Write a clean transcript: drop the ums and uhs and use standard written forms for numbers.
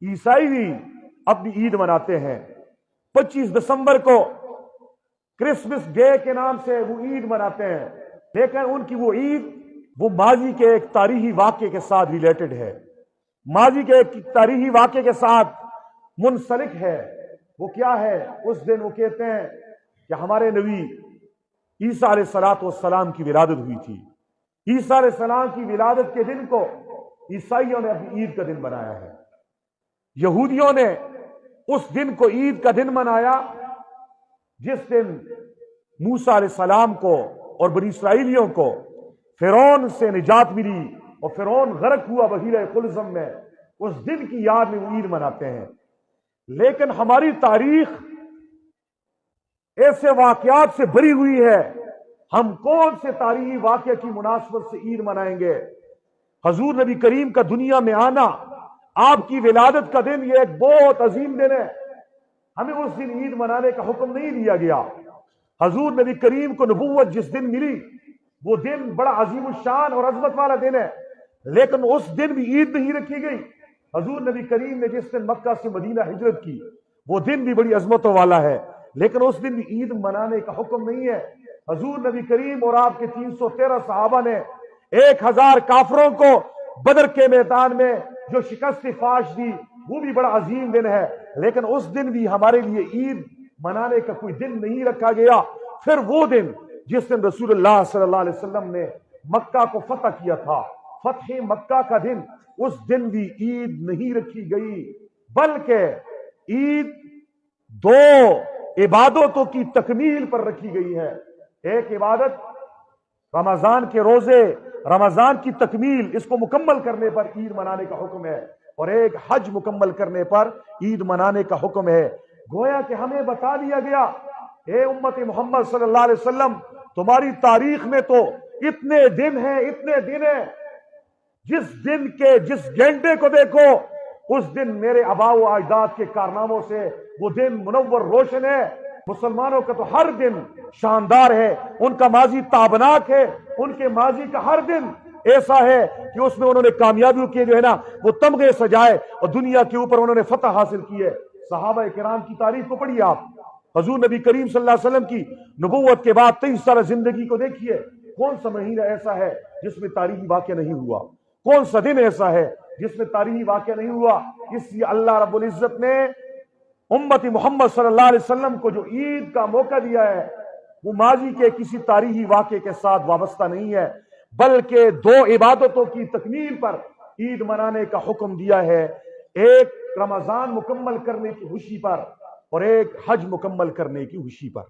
عیسائی بھی اپنی عید مناتے ہیں۔ 25 دسمبر کو کرسمس ڈے کے نام سے وہ عید مناتے ہیں، لیکن ان کی وہ عید وہ ماضی کے ایک تاریخی واقعے کے ساتھ ریلیٹڈ ہے، ماضی کے ایک تاریخی واقعے کے ساتھ منسلک ہے۔ وہ کیا ہے؟ اس دن وہ کہتے ہیں کہ ہمارے نبی عیسیٰ علیہ السلام کی ولادت ہوئی تھی۔ عیسیٰ علیہ السلام کی ولادت کے دن کو عیسائیوں نے اپنی عید کا دن بنایا ہے۔ یہودیوں نے اس دن کو عید کا دن منایا جس دن موسیٰ علیہ السلام کو اور بنی اسرائیلیوں کو فرعون سے نجات ملی اور فرعون غرق ہوا بحیرہ قلزم میں، اس دن کی یاد میں وہ عید مناتے ہیں۔ لیکن ہماری تاریخ ایسے واقعات سے بھری ہوئی ہے، ہم کون سے تاریخی واقعے کی مناسبت سے عید منائیں گے؟ حضور نبی کریم کا دنیا میں آنا، آپ کی ولادت کا دن، یہ ایک بہت عظیم دن ہے، ہمیں اس دن عید منانے کا حکم نہیں دیا گیا۔ حضور نبی کریم کو نبوت جس دن ملی وہ دن بڑا عظیم الشان اور عظمت والا دن ہے، لیکن اس دن بھی عید نہیں رکھی گئی۔ حضور نبی کریم نے جس دن مکہ سے مدینہ ہجرت کی وہ دن بھی بڑی عظمتوں والا ہے، لیکن اس دن بھی عید منانے کا حکم نہیں ہے۔ حضور نبی کریم اور آپ کے 313 صحابہ نے 1000 کافروں کو بدر کے میدان میں جو شکست فاش دی، وہ بھی بڑا عظیم دن ہے، لیکن اس دن بھی ہمارے لیے عید منانے کا کوئی دن نہیں رکھا گیا۔ پھر وہ دن جس دن رسول اللہ صلی اللہ علیہ وسلم نے مکہ کو فتح کیا تھا، فتح مکہ کا دن، اس دن بھی عید نہیں رکھی گئی، بلکہ عید 2 عبادتوں کی تکمیل پر رکھی گئی ہے۔ ایک عبادت رمضان کے روزے، رمضان کی تکمیل، اس کو مکمل کرنے پر عید منانے کا حکم ہے، اور ایک حج مکمل کرنے پر عید منانے کا حکم ہے۔ گویا کہ ہمیں بتا دیا گیا، اے امت محمد صلی اللہ علیہ وسلم، تمہاری تاریخ میں تو اتنے دن ہیں، اتنے دن ہیں، جس دن کے جس گھنٹے کو دیکھو اس دن میرے آباء و اجداد کے کارناموں سے وہ دن منور روشن ہے۔ مسلمانوں کا تو ہر دن شاندار ہے، ان کا ماضی تابناک ہے، ان کے ماضی کا ہر دن ایسا ہے کہ اس میں انہوں نے کامیابیوں کے جو ہے نا وہ تمغے سجائے اور دنیا کے اوپر انہوں نے فتح حاصل کی ہے۔ صحابہ کرام کی تاریخ کو پڑھیے آپ، حضور نبی کریم صلی اللہ علیہ وسلم کی نبوت کے بعد 23 سال زندگی کو دیکھیے، کون سا مہینہ ایسا ہے جس میں تاریخی واقعہ نہیں ہوا؟ کون سا دن ایسا ہے جس میں تاریخی واقعہ نہیں ہوا؟ اس لیے اللہ رب العزت نے امت محمد صلی اللہ علیہ وسلم کو جو عید کا موقع دیا ہے وہ ماضی کے کسی تاریخی واقعے کے ساتھ وابستہ نہیں ہے، بلکہ 2 عبادتوں کی تکمیل پر عید منانے کا حکم دیا ہے، ایک رمضان مکمل کرنے کی خوشی پر اور ایک حج مکمل کرنے کی خوشی پر۔